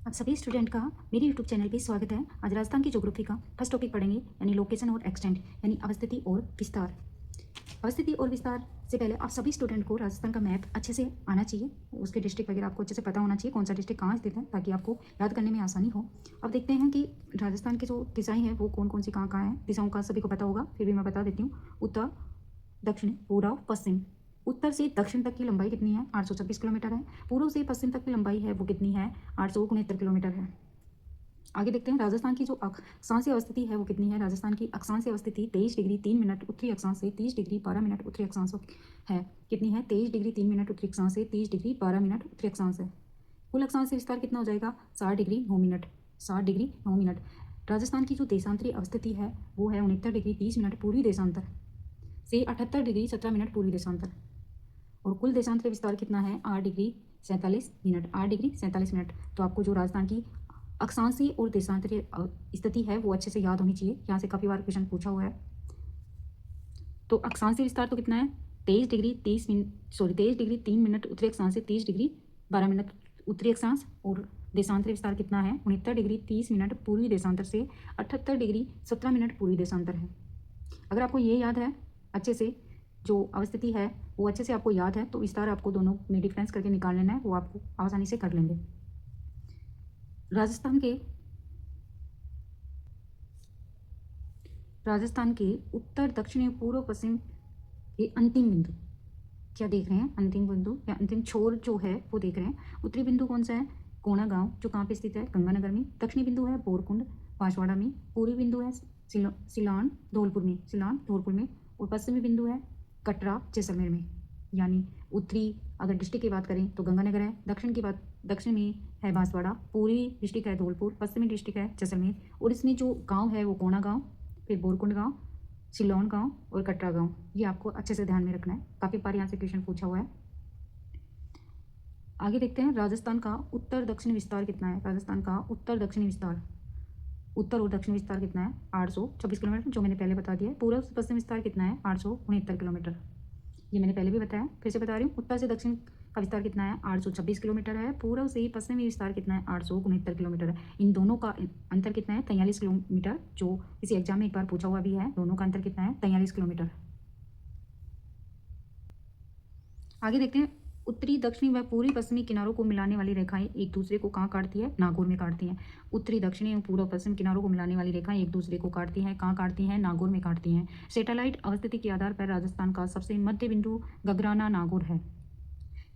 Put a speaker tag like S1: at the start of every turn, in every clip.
S1: आप सभी स्टूडेंट का मेरे यूट्यूब चैनल पे स्वागत है। आज राजस्थान की ज्योग्राफी का फर्स्ट टॉपिक पढ़ेंगे, यानी लोकेशन और एक्सटेंट, यानी अवस्थिति और विस्तार। अवस्थिति और विस्तार से पहले आप सभी स्टूडेंट को राजस्थान का मैप अच्छे से आना चाहिए, उसके डिस्ट्रिक्ट वगैरह आपको अच्छे से पता होना चाहिए, कौन सा डिस्ट्रिक्ट कहाँ स्थित है, ताकि आपको याद करने में आसानी हो। अब देखते हैं कि राजस्थान की जो दिशाएँ हैं वो कौन कौन सी कहाँ कहाँ हैं। दिशाओं का सभी को पता होगा, फिर भी मैं बता देती हूँ। उत्तर, दक्षिण, पूर्व, पश्चिम। उत्तर से दक्षिण तक की लंबाई कितनी है? 826 किलोमीटर है। पूर्व से पश्चिम तक की लंबाई है वो कितनी है? 869 किलोमीटर है। आगे देखते हैं राजस्थान की जो अक्षांशीय अवस्थिति है वो कितनी है। राजस्थान की अक्षांशीय अवस्थिति 23 डिग्री 3 मिनट उत्तरी अक्षांश से 30 डिग्री 12 मिनट उत्तरी अक्षांश है। कितनी है? 23 डिग्री 3 मिनट उत्तरी अक्षांश से 30 डिग्री 12 मिनट उत्तरी अक्षांश है। कुल अक्षांशीय विस्तार कितना हो जाएगा? 60 degree 9 minute. 60 degree 9 minute. Rajasthan की जो देशांतरी अवस्थिति है वो है 69 डिग्री 30 मिनट पूर्वी देशांतर से 78 डिग्री 17 मिनट पूर्वी देशांतर। और कुल देशांतरी विस्तार कितना है? 8 डिग्री 47 मिनट। 8 degree 47 minute. तो आपको जो राजस्थान की अक्षांशीय और देशांतरीय स्थिति है वो अच्छे से याद होनी चाहिए, यहाँ से काफ़ी बार क्वेश्चन पूछा हुआ है। तो अक्षांशीय विस्तार तो कितना है? 23 डिग्री 23 डिग्री 3 मिनट उत्तरी अक्षांश से 30 डिग्री 12 मिनट उत्तरी अक्षांश। और देशांतरीय विस्तार कितना है? 69 डिग्री 30 मिनट पूर्वी देशांतर से 78 डिग्री 17 मिनट पूर्वी देशांतर है। अगर आपको ये याद है अच्छे से, जो अवस्थिति है वो अच्छे से आपको याद है, तो विस्तार आपको दोनों में डिफरेंस करके निकाल लेना है, वो आपको आसानी से कर लेंगे। राजस्थान के उत्तर, दक्षिण, पूर्व, पश्चिम के अंतिम बिंदु क्या देख रहे हैं? अंतिम बिंदु या अंतिम छोर जो है वो देख रहे हैं। उत्तरी बिंदु कौन सा है? कोणा गांव, जो कहाँ पे स्थित है? गंगानगर में। दक्षिणी बिंदु है बोरकुंड, बांसवाड़ा में। पूर्वी बिंदु है सिलान, धौलपुर में। और पश्चिमी बिंदु है कटरा, जैसलमेर में। यानी उत्तरी अगर डिस्ट्रिक्ट की बात करें तो गंगानगर है, दक्षिण में है बांसवाड़ा, पूर्वी डिस्ट्रिक्ट है धौलपुर, पश्चिमी डिस्ट्रिक्ट है जैसलमेर। और इसमें जो गाँव है वो कोणा गाँव, फिर बोरकुंड गाँव, सिलोन गांव और कटरा गांव। ये आपको अच्छे से ध्यान में रखना है, काफ़ी बार यहाँ से क्वेश्चन पूछा हुआ है। आगे देखते हैं राजस्थान का उत्तर दक्षिण विस्तार कितना है। राजस्थान का उत्तर दक्षिणी विस्तार, उत्तर और दक्षिण विस्तार कितना है? 826 किलोमीटर, जो मैंने पहले बता दिया है। पूर्व से पश्चिम विस्तार कितना है? 869 किलोमीटर, ये मैंने पहले भी बताया, फिर से बता रही हूँ। उत्तर से दक्षिण का विस्तार कितना है? 826 किलोमीटर है। पूर्व से पश्चिमी विस्तार कितना है? 869 किलोमीटर है। इन दोनों का अंतर कितना है? 43 किलोमीटर, जो किसी एग्जाम में एक बार पूछा हुआ भी है। दोनों का अंतर कितना है? 43 किलोमीटर। आगे देखते हैं उत्तरी, दक्षिणी व पूर्वी पश्चिमी किनारों को मिलाने वाली रेखाएं एक दूसरे को कहाँ काटती है? नागौर में काटती हैं। उत्तरी, दक्षिणी और पूर्व पश्चिम किनारों को मिलाने वाली रेखाएं एक दूसरे को काटती हैं। कहाँ काटती हैं? नागौर में काटती हैं। सैटेलाइट अवस्थिति के आधार पर राजस्थान का सबसे मध्य बिंदु गगराना नागौर है।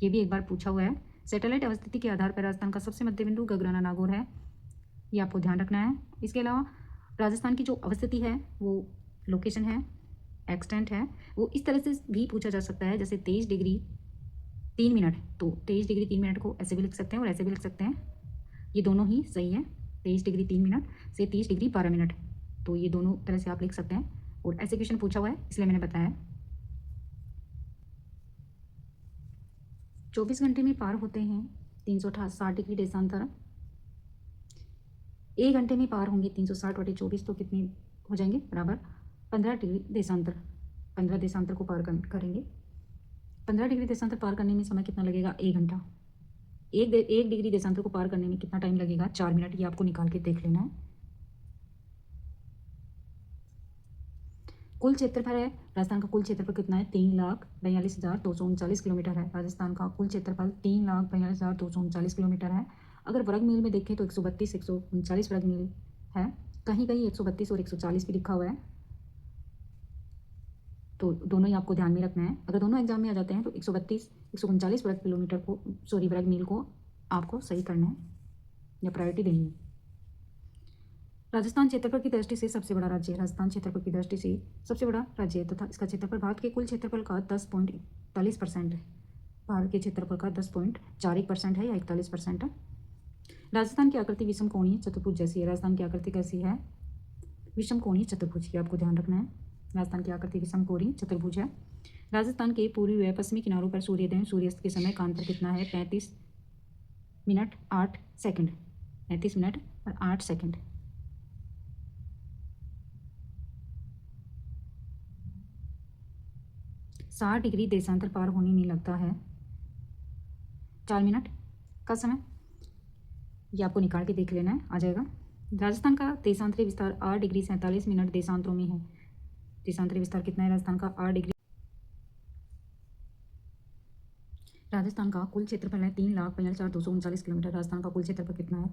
S1: ये भी एक बार पूछा हुआ है। सैटेलाइट अवस्थिति के आधार पर राजस्थान का सबसे मध्य बिंदु गगराना नागौर है, ये आपको ध्यान रखना है। इसके अलावा राजस्थान की जो अवस्थिति है वो लोकेशन है, एक्सटेंट है, वो इस तरह से भी पूछा जा सकता है, जैसे 23 डिग्री 3 मिनट। तो 23 डिग्री 3 मिनट को ऐसे भी लिख सकते हैं और ऐसे भी लिख सकते हैं, ये दोनों ही सही है। 23 डिग्री 3 मिनट से 30 डिग्री 12 मिनट, तो ये दोनों तरह से आप लिख सकते हैं, और ऐसे क्वेश्चन पूछा हुआ है इसलिए मैंने बताया। 24 घंटे में पार होते हैं 360 डिग्री देशांतर। 1 घंटे में पार होंगे 360/24, तो कितने हो जाएंगे? बराबर 15 डिग्री देशांतर। 15 देशांतर को पार करेंगे। 15 डिग्री देशांतर पार करने में समय कितना लगेगा? 1 घंटा। एक डिग्री देशांतर को पार करने में कितना टाइम लगेगा? 4 मिनट। ये आपको निकाल के देख लेना है। कुल क्षेत्रफल है राजस्थान का, कुल क्षेत्रफल कितना है? 3,42,239 किलोमीटर है। राजस्थान का कुल क्षेत्रफल 3,42,239 किलोमीटर है। अगर वर्ग मील में देखें तो 132 139 वर्ग मील है। कहीं कहीं 132 और 140 भी लिखा हुआ है, तो दोनों ही आपको ध्यान में रखना है। अगर दोनों एग्जाम में आ जाते हैं तो 132 139 वर्ग मील को आपको सही करना है या प्रायोरिटी देनी है। राजस्थान क्षेत्रफल की दृष्टि से सबसे बड़ा राज्य है। राजस्थान क्षेत्रफल की दृष्टि से सबसे बड़ा राज्य है तथा इसका क्षेत्रफल भारत के कुल क्षेत्रफल का 10.41% है। भारत के क्षेत्रफल का 10.41% है या 41% है। राजस्थान की आकृति विषम कोणीय चतुर्भुज जैसी है। राजस्थान की आकृति कैसी है? विषम कोणीय चतुर्भुज, ये आपको ध्यान रखना है। राजस्थान की आकृति विषम कोणीय चतुर्भुज है। राजस्थान के पूर्वी व पश्चिमी किनारों पर सूर्योदय और सूर्यास्त के समय का अंतर कितना है? 35 मिनट 8 सेकंड। 35 मिनट और 8 सेकंड। साठ डिग्री देशांतर पार होने में लगता है 4 मिनट का समय। ये आपको निकाल के देख लेना है, आ जाएगा। राजस्थान का देशांतरी विस्तार 8 डिग्री 47 मिनट देशांतरों में है। देशांतरी विस्तार कितना है राजस्थान का? 8 डिग्री। राजस्थान का कुल क्षेत्रफल है 3,42,239 किलोमीटर। राजस्थान का कुल क्षेत्रफल कितना है?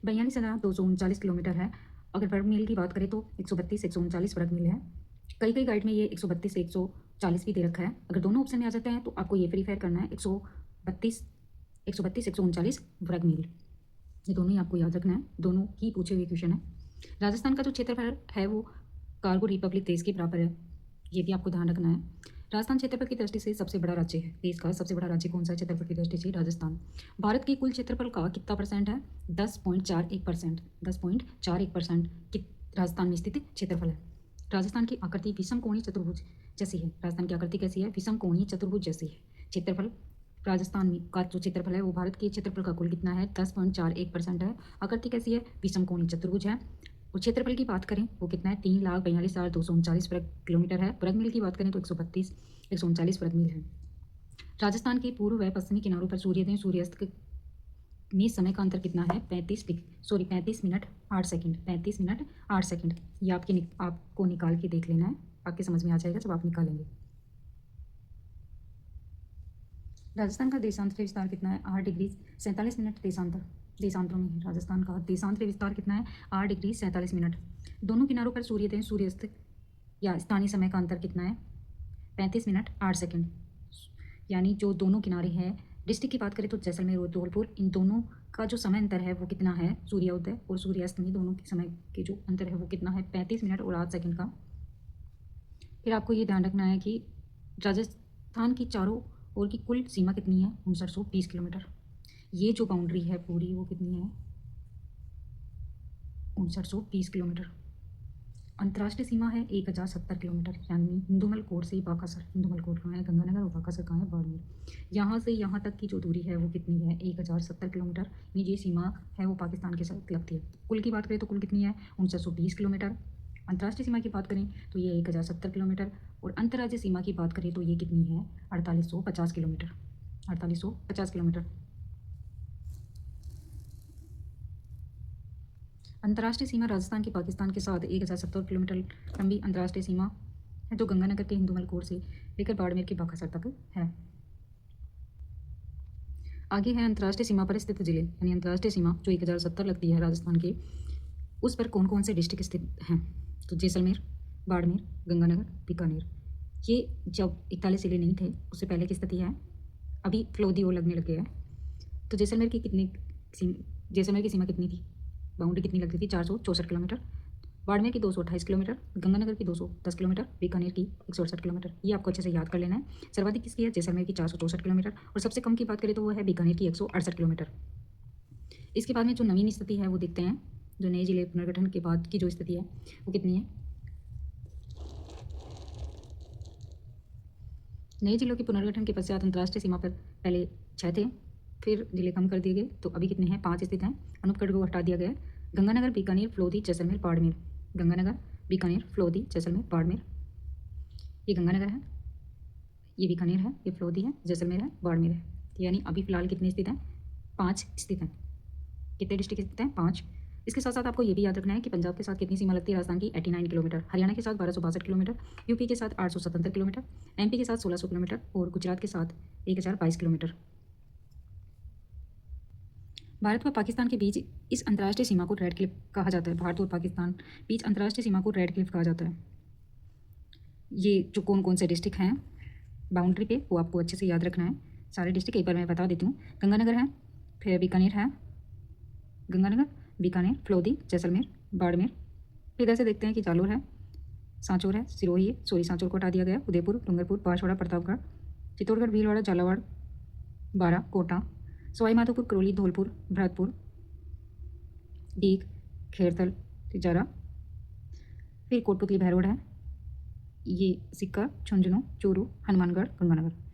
S1: 3,42,239 किलोमीटर है। अगर वर्ग मील की बात करें तो 132 139 वर्ग मील है। कई कई गाइड में ये 132 से 140 भी दे रखा है। अगर दोनों ऑप्शन में आ जाते हैं तो आपको ये वेरीफाई करना है 132 139 वर्ग मील। ये दोनों ही आपको याद रखना है, दोनों ही पूछे हुए क्वेश्चन है। राजस्थान का जो क्षेत्रफल है वो कार्गो रिपब्लिक देश के बराबर है, ये भी आपको ध्यान रखना है। राजस्थान क्षेत्रफल की दृष्टि से सबसे बड़ा राज्य है। देश का सबसे बड़ा राज्य कौन सा है क्षेत्रफल की दृष्टि से? राजस्थान। भारत के कुल क्षेत्रफल का कितना परसेंट है? 10.41%। 10.41% कि राजस्थान में स्थित क्षेत्रफल है। राजस्थान की आकृति विषम कोणीय चतुर्भुज जैसी है। राजस्थान की आकृति कैसी है? विषम कोणीय चतुर्भुज जैसी है। क्षेत्रफल राजस्थान में का जो क्षेत्रफल है वो भारत के क्षेत्रफल का कुल कितना है? 10.41% है। आकृति कैसी है? विषम कोणीय चतुर्भुज है। और क्षेत्रफल की बात करें वो कितना है? 3,42,239 वर्ग किलोमीटर है। वर्ग मील की बात करें तो 132 139 वर्ग मील है। राजस्थान के पूर्व व पश्चिमी किनारों पर सूर्योदय सूर्यास्त में समय का अंतर कितना है? 35 मिनट 8 सेकंड। 35 minute 8 second. ये आपको निकाल के देख लेना है, आपके समझ में आ जाएगा जब आप निकालेंगे। राजस्थान का देशांतरी विस्तार कितना है? 8 डिग्री 47 मिनट देशांतरों में है। राजस्थान का देशांतरी विस्तार कितना है? 8 डिग्री 47 मिनट। दोनों किनारों पर सूर्योदय सूर्यास्त या स्थानीय समय का अंतर कितना है? 35 मिनट 8 सेकंड। यानी जो दोनों किनारे हैं, डिस्ट्रिक्ट की बात करें तो जैसलमेर और धौलपुर, इन दोनों का जो समय अंतर है वो कितना है? सूर्योदय और सूर्यास्त में दोनों के समय के जो अंतर है वो कितना है? 35 मिनट और 8 सेकंड का। फिर आपको ये ध्यान रखना है कि राजस्थान की चारों ओर की कुल सीमा कितनी है? 5920 किलोमीटर। ये जो बाउंड्री है पूरी वो कितनी है? 5920 किलोमीटर। अंतर्राष्ट्रीय सीमा है 1070 किलोमीटर, यानी हिंदुमल कोट से बाकासर। हिंदुमल कोट कहाँ है? गंगानगर। और बाकासर कहाँ है? बाड़मेर। यहाँ से यहाँ तक की जो दूरी है वो कितनी है? 1070 किलोमीटर। ये सीमा है वो पाकिस्तान के साथ लगती है। कुल की बात करें तो कुल कितनी है? 5920 किलोमीटर। अंतर्राष्ट्रीय सीमा की बात करें तो ये 1070 किलोमीटर। और अंतर्राज्यीय सीमा की बात करें तो ये कितनी है? 4850 किलोमीटर। 4850 किलोमीटर। अंतर्राष्ट्रीय सीमा राजस्थान की पाकिस्तान के साथ 1070 किलोमीटर लंबी अंतर्राष्ट्रीय सीमा है, जो गंगानगर के हिंदुमल कोट से लेकर बाड़मेर के बाकासर तक है। आगे है अंतर्राष्ट्रीय सीमा पर स्थित जिले, यानी अंतर्राष्ट्रीय सीमा जो 1070 लगती है राजस्थान के, उस पर कौन कौन से डिस्ट्रिक्ट स्थित हैं? तो जैसलमेर, बाड़मेर, गंगानगर, बीकानेर। ये जब 41 जिले नहीं थे उससे पहले की स्थिति है, अभी फ्लोदी और लगने लग गया है। तो जैसलमेर की सीमा कितनी थी? बाउंड्री कितनी लगती थी? 464 किलोमीटर। बाड़मेर की 228 किलोमीटर, गंगानगर की 210 किलोमीटर, बीकानेर की 168 किलोमीटर। ये आपको अच्छे से याद कर लेना है। सर्वाधिक किसकी है? जैसलमेर की 464 किलोमीटर। और सबसे कम की बात करें तो वो है बीकानेर की 168 किलोमीटर। इसके बाद में जो नवीन स्थिति है वो देखते हैं, जो नए जिले पुनर्गठन के बाद की जो स्थिति है वो कितनी है। नए जिलों के पुनर्गठन के पश्चात अंतर्राष्ट्रीय सीमा पर पहले 6 थे, फिर जिले कम कर दिए गए, तो अभी कितने हैं? 5 स्थित हैं। अनुपगढ़ को हटा दिया गया। गंगानगर, बीकानेर, फ्लोदी, जैसलमेर, बाड़मेर। गंगानगर, बीकानेर, फ्लोदी, जैसलमेर, बाड़मेर। ये गंगानगर है, ये बीकानेर है, ये फ्लोदी है, जैसलमेर है, बाड़मेर है। यानी अभी फिलहाल कितने स्थित हैं? 5 स्थित हैं। कितने डिस्ट्रिक्ट स्थित हैं? 5। इसके साथ साथ आपको ये भी याद रखना है कि पंजाब के साथ कितनी सीमा लगती है? राजस्थान की 89 किलोमीटर। हरियाणा के साथ 1262 किलोमीटर, यूपी के साथ 877 किलोमीटर, एमपी के साथ 1600 किलोमीटर और गुजरात के साथ 1022 किलोमीटर। भारत व पाकिस्तान के बीच इस अंतर्राष्ट्रीय सीमा को रेड क्लिफ कहा जाता है। भारत और पाकिस्तान बीच अंतर्राष्ट्रीय सीमा को रेड क्लिफ कहा जाता है। ये जो कौन कौन से डिस्ट्रिक्ट हैं बाउंड्री पे वो आपको अच्छे से याद रखना है। सारे डिस्ट्रिक्ट एक बार मैं बता देती हूँ। गंगानगर है, फिर बीकानेर है, गंगानगर, बीकानेर, फ्लोदी, जैसलमेर, बाड़मेर। फिर इधर से देखते हैं कि जालोर है, सांचौर है, सिरोही है, सॉरी सांचौर को हटा दिया गया, उदयपुर, डूंगरपुर, बांसवाड़ा, प्रतापगढ़, चित्तौड़गढ़, भीलवाड़ा, झालावाड़, बारा, कोटा, सवाई माधोपुर, करौली, धौलपुर, भरतपुर, डीग, खेरथल, तिजारा। फिर कोटपुतली भैरोड है, ये सिक्कर, झुंझुनू, चूरू, हनुमानगढ़, गंगानगर।